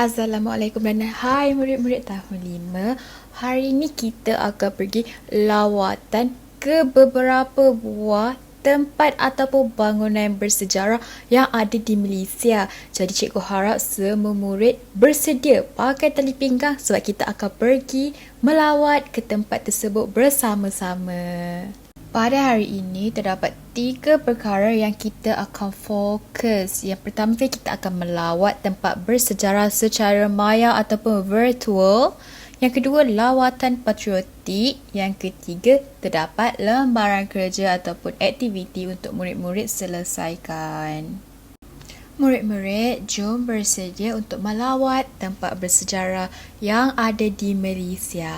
Assalamualaikum dan hai murid-murid tahun 5. Hari ini kita akan pergi lawatan ke beberapa buah tempat ataupun bangunan bersejarah yang ada di Malaysia. Jadi cikgu harap semua murid bersedia pakai tali pinggang sebab kita akan pergi melawat ke tempat tersebut bersama-sama. Pada hari ini terdapat 3 perkara yang kita akan fokus. Yang pertama kita akan melawat tempat bersejarah secara maya ataupun virtual. Yang kedua lawatan patriotik. Yang ketiga terdapat lembaran kerja ataupun aktiviti untuk murid-murid selesaikan. Murid-murid, jom bersedia untuk melawat tempat bersejarah yang ada di Malaysia.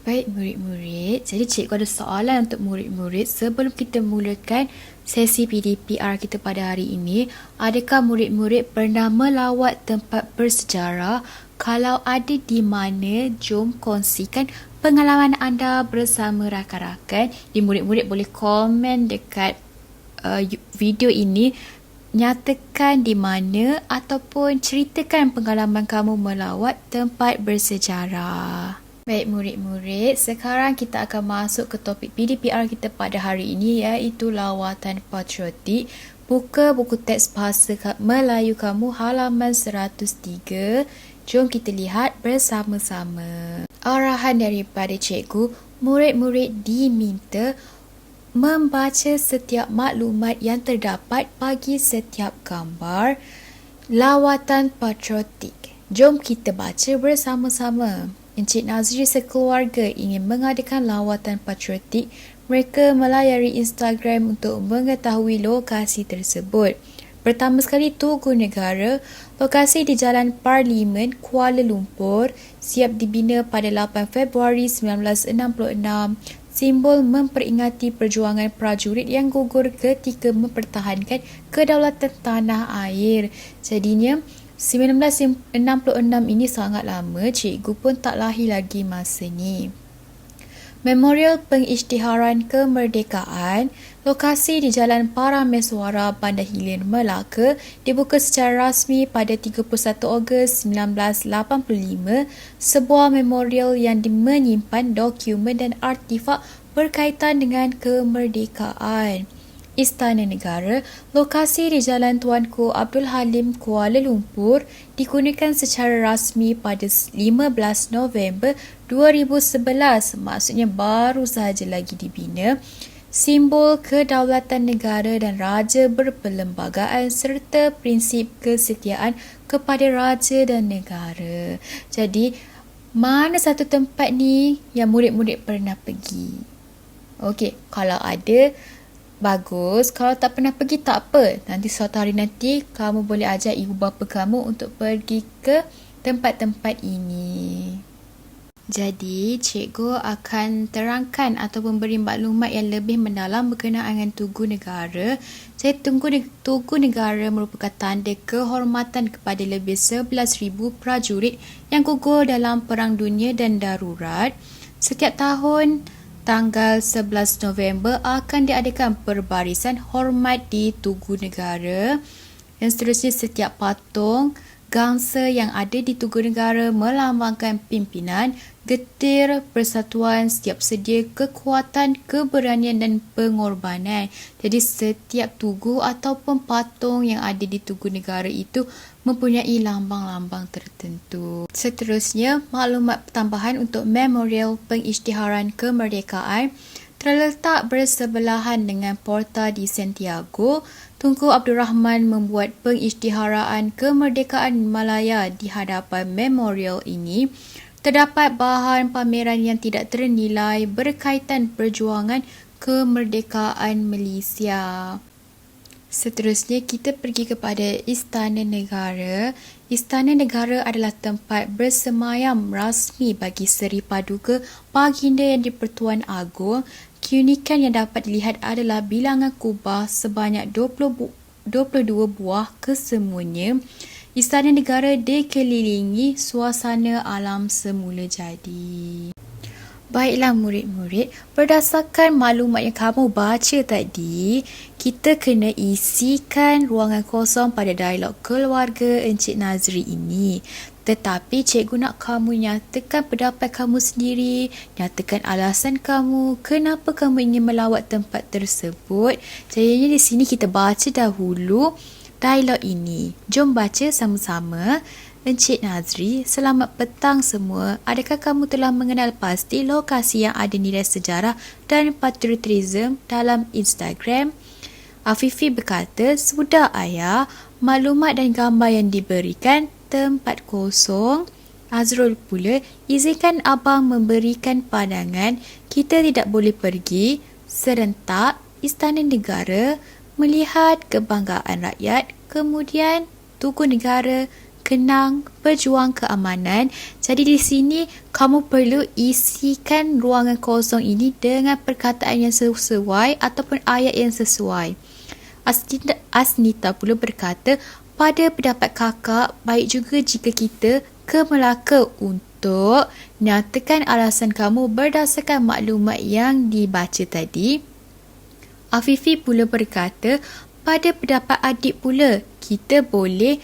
Baik murid-murid, jadi cikgu ada soalan untuk murid-murid sebelum kita mulakan sesi PDPR kita pada hari ini. Adakah murid-murid pernah melawat tempat bersejarah? Kalau ada di mana, jom kongsikan pengalaman anda bersama rakan-rakan. Di murid-murid boleh komen dekat video ini, nyatakan di mana ataupun ceritakan pengalaman kamu melawat tempat bersejarah. Baik murid-murid, sekarang kita akan masuk ke topik PDPR kita pada hari ini iaitu lawatan patriotik. Buka buku teks bahasa Melayu kamu halaman 103. Jom kita lihat bersama-sama. Arahan daripada cikgu, murid-murid diminta membaca setiap maklumat yang terdapat bagi setiap gambar lawatan patriotik. Jom kita baca bersama-sama. Encik Nazri sekeluarga ingin mengadakan lawatan patriotik. Mereka melayari Instagram untuk mengetahui lokasi tersebut. Pertama sekali, Tugu Negara. Lokasi di Jalan Parlimen, Kuala Lumpur. Siap dibina pada 8 Februari 1966. Simbol memperingati perjuangan prajurit yang gugur ketika mempertahankan kedaulatan tanah air. Jadinya 1966 ini sangat lama, cikgu pun tak lahir lagi masa ni. Memorial Pengisytiharan Kemerdekaan. Lokasi di Jalan Parameswara, Bandar Hilir, Melaka, dibuka secara rasmi pada 31 Ogos 1985. Sebuah memorial yang menyimpan dokumen dan artifak berkaitan dengan kemerdekaan. Istana Negara. Lokasi di Jalan Tuanku Abdul Halim, Kuala Lumpur, digunakan secara rasmi pada 15 November 2011, maksudnya baru sahaja lagi dibina. Simbol kedaulatan negara dan raja berperlembagaan serta prinsip kesetiaan kepada raja dan negara. Jadi, mana satu tempat ni yang murid-murid pernah pergi? Okey, kalau ada, bagus. Kalau tak pernah pergi, tak apa. Nanti suatu hari nanti, kamu boleh ajak ibu bapa kamu untuk pergi ke tempat-tempat ini. Jadi, cikgu akan terangkan ataupun beri maklumat yang lebih mendalam berkenaan dengan Tugu Negara. Jadi, Tugu Negara merupakan tanda kehormatan kepada lebih 11,000 prajurit yang gugur dalam Perang Dunia dan darurat. Setiap tahun, tanggal 11 November akan diadakan perbarisan hormat di Tugu Negara. Dan seterusnya, setiap patung gangsa yang ada di Tugu Negara melambangkan pimpinan, getir, persatuan, siap sedia, kekuatan, keberanian dan pengorbanan. Jadi setiap tugu ataupun patung yang ada di Tugu Negara itu mempunyai lambang-lambang tertentu. Seterusnya, maklumat tambahan untuk Memorial Pengisytiharan Kemerdekaan. Terletak bersebelahan dengan Porta di Santiago. Tunku Abdul Rahman membuat pengisytiharaan kemerdekaan Malaya di hadapan memorial ini. Terdapat bahan pameran yang tidak ternilai berkaitan perjuangan kemerdekaan Malaysia. Seterusnya, kita pergi kepada Istana Negara. Istana Negara adalah tempat bersemayam rasmi bagi Seri Paduka Baginda Yang di-Pertuan Agong. Keunikan yang dapat dilihat adalah bilangan kubah sebanyak 22 buah kesemuanya. Istana Negara dikelilingi suasana alam semula jadi. Baiklah murid-murid, berdasarkan maklumat yang kamu baca tadi, kita kena isikan ruangan kosong pada dialog keluarga Encik Nazri ini. Tetapi cikgu nak kamu nyatakan pendapat kamu sendiri, nyatakan alasan kamu, kenapa kamu ingin melawat tempat tersebut. Jadinya di sini kita baca dahulu dialog ini. Jom baca sama-sama. Encik Nazri, selamat petang semua. Adakah kamu telah mengenal pasti lokasi yang ada nilai sejarah dan patriotisme dalam Instagram? Afifi berkata, sudah ayah, maklumat dan gambar yang diberikan, tempat kosong. Azrul pula, izinkan abang memberikan pandangan, kita tidak boleh pergi serentak Istana Negara, melihat kebanggaan rakyat, kemudian Tugu Negara, Kenang, berjuang keamanan. Jadi di sini kamu perlu isikan ruangan kosong ini dengan perkataan yang sesuai ataupun ayat yang sesuai. Asnita pula berkata, pada pendapat kakak, baik juga jika kita ke Melaka untuk nyatakan alasan kamu berdasarkan maklumat yang dibaca tadi. Afifi pula berkata, pada pendapat adik pula, kita boleh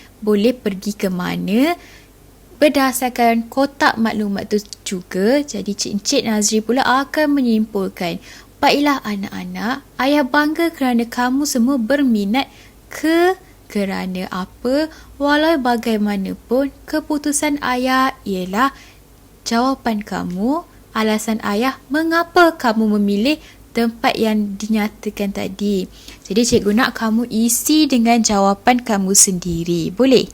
pergi ke mana berdasarkan kotak maklumat tu juga. Jadi Encik Nazri pula akan menyimpulkan, baiklah anak-anak, ayah bangga kerana kamu semua berminat kerana apa, walau bagaimanapun keputusan ayah ialah jawapan kamu, alasan ayah mengapa kamu memilih tempat yang dinyatakan tadi. Jadi cikgu nak kamu isi dengan jawapan kamu sendiri. Boleh?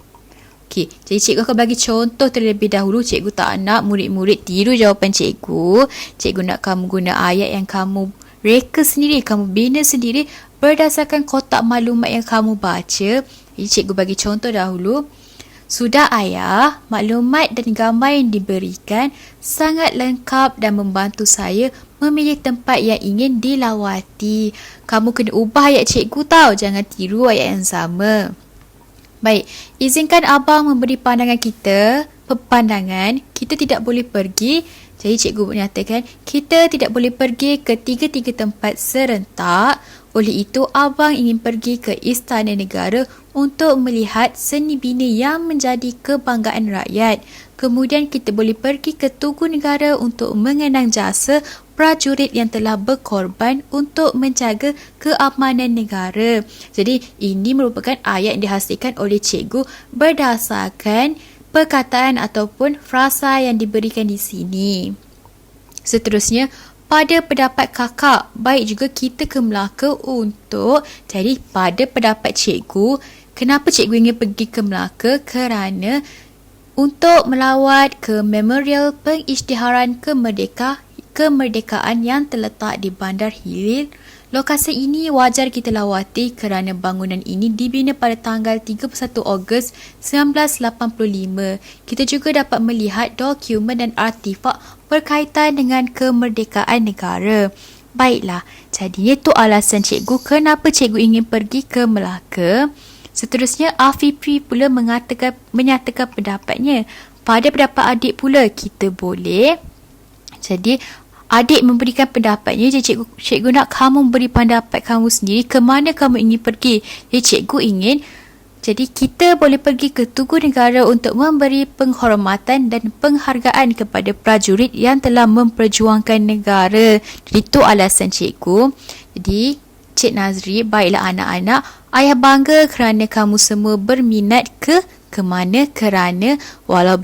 Okey, jadi cikgu akan bagi contoh terlebih dahulu. Cikgu tak nak murid-murid tiru jawapan cikgu. Cikgu nak kamu guna ayat yang kamu reka sendiri, kamu bina sendiri berdasarkan kotak maklumat yang kamu baca. Jadi cikgu bagi contoh dahulu. Sudah ayah, maklumat dan gambar yang diberikan sangat lengkap dan membantu saya memilih tempat yang ingin dilawati. Kamu kena ubah ayat cikgu tau, jangan tiru ayat yang sama. Baik, izinkan abang memberi pandangan kita tidak boleh pergi. Jadi cikgu menyatakan, kita tidak boleh pergi ke tiga-tiga tempat serentak. Oleh itu, abang ingin pergi ke Istana Negara untuk melihat seni bina yang menjadi kebanggaan rakyat. Kemudian kita boleh pergi ke Tugu Negara untuk mengenang jasa prajurit yang telah berkorban untuk menjaga keamanan negara. Jadi ini merupakan ayat yang dihasilkan oleh cikgu berdasarkan perkataan ataupun frasa yang diberikan di sini. Seterusnya, pada pendapat kakak, baik juga kita ke Melaka untuk, jadi pada pendapat cikgu, kenapa cikgu ingin pergi ke Melaka? Kerana untuk melawat ke Memorial Pengisytiharan Kemerdekaan yang terletak di Bandar Hilir. Lokasi ini wajar kita lawati kerana bangunan ini dibina pada tanggal 31 Ogos 1985. Kita juga dapat melihat dokumen dan artifak berkaitan dengan kemerdekaan negara. Baiklah, jadi itu alasan cikgu kenapa cikgu ingin pergi ke Melaka. Seterusnya, Afifi pula menyatakan pendapatnya. Pada pendapat adik pula, kita boleh. Jadi, adik memberikan pendapatnya. Jadi cikgu nak kamu beri pendapat kamu sendiri ke mana kamu ingin pergi. Jadi cikgu ingin, jadi kita boleh pergi ke Tugu Negara untuk memberi penghormatan dan penghargaan kepada prajurit yang telah memperjuangkan negara. Jadi itu alasan cikgu. Jadi Cik Nazri, baiklah anak-anak, ayah bangga kerana kamu semua berminat ke mana, kerana walau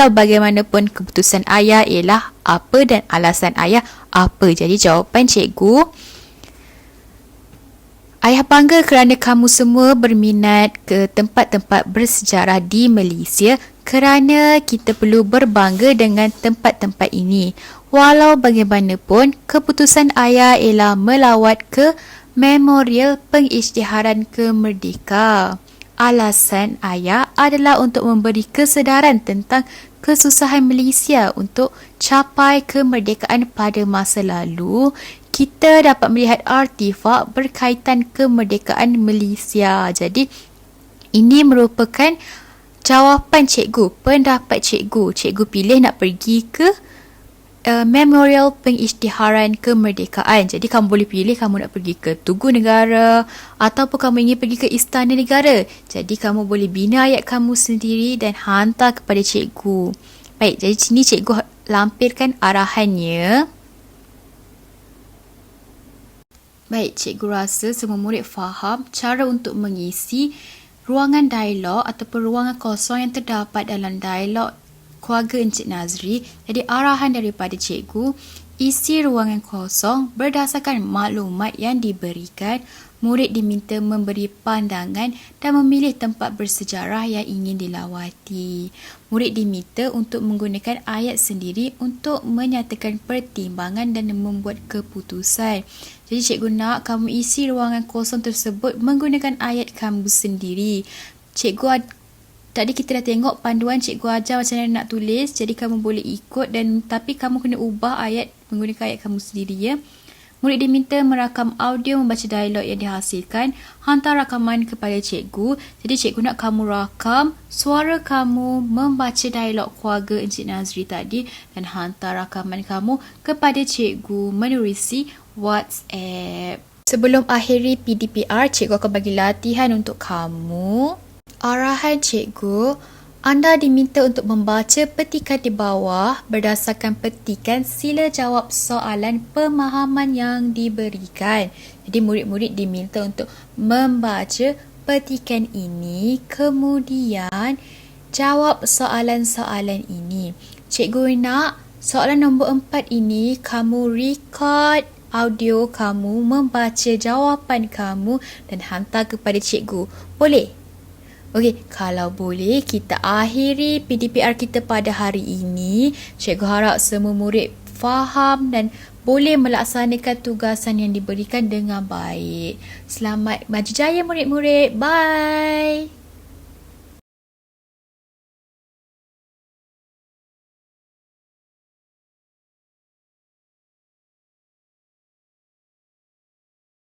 bagaimanapun keputusan ayah ialah apa dan alasan ayah apa. Jadi jawapan cikgu, ayah bangga kerana kamu semua berminat ke tempat-tempat bersejarah di Malaysia kerana kita perlu berbangga dengan tempat-tempat ini. Walau bagaimanapun, keputusan ayah ialah melawat ke Memorial Pengisytiharan Kemerdekaan. Alasan ayah adalah untuk memberi kesedaran tentang kesusahan Malaysia untuk capai kemerdekaan pada masa lalu. Kita dapat melihat artifak berkaitan kemerdekaan Malaysia. Jadi, ini merupakan jawapan cikgu, pendapat cikgu. Cikgu pilih nak pergi ke memorial pengisytiharan kemerdekaan. Jadi kamu boleh pilih kamu nak pergi ke Tugu Negara ataupun kamu ingin pergi ke Istana Negara. Jadi kamu boleh bina ayat kamu sendiri dan hantar kepada cikgu. Baik, jadi sini cikgu lampirkan arahannya. Baik, cikgu rasa semua murid faham cara untuk mengisi ruangan dialog ataupun ruangan kosong yang terdapat dalam dialog keluarga Encik Nazri. Jadi arahan daripada cikgu, isi ruangan kosong berdasarkan maklumat yang diberikan. Murid diminta memberi pandangan dan memilih tempat bersejarah yang ingin dilawati. Murid diminta untuk menggunakan ayat sendiri untuk menyatakan pertimbangan dan membuat keputusan. Jadi cikgu nak kamu isi ruangan kosong tersebut menggunakan ayat kamu sendiri. Tadi kita dah tengok panduan cikgu ajar macam mana nak tulis. Jadi kamu boleh ikut tapi kamu kena ubah ayat menggunakan ayat kamu sendiri ya. Murid diminta merakam audio membaca dialog yang dihasilkan. Hantar rakaman kepada cikgu. Jadi cikgu nak kamu rakam suara kamu membaca dialog keluarga Encik Nazri tadi dan hantar rakaman kamu kepada cikgu menerusi WhatsApp. Sebelum akhiri PDPR, cikgu akan bagi latihan untuk kamu. Arahan cikgu, anda diminta untuk membaca petikan di bawah. Berdasarkan petikan, sila jawab soalan pemahaman yang diberikan. Jadi murid-murid diminta untuk membaca petikan ini, kemudian jawab soalan-soalan ini. Cikgu nak soalan nombor 4 ini kamu record audio kamu membaca jawapan kamu dan hantar kepada cikgu. Boleh? Okey, kalau boleh kita akhiri PDPR kita pada hari ini. Cikgu harap semua murid faham dan boleh melaksanakan tugasan yang diberikan dengan baik. Selamat maju jaya murid-murid. Bye.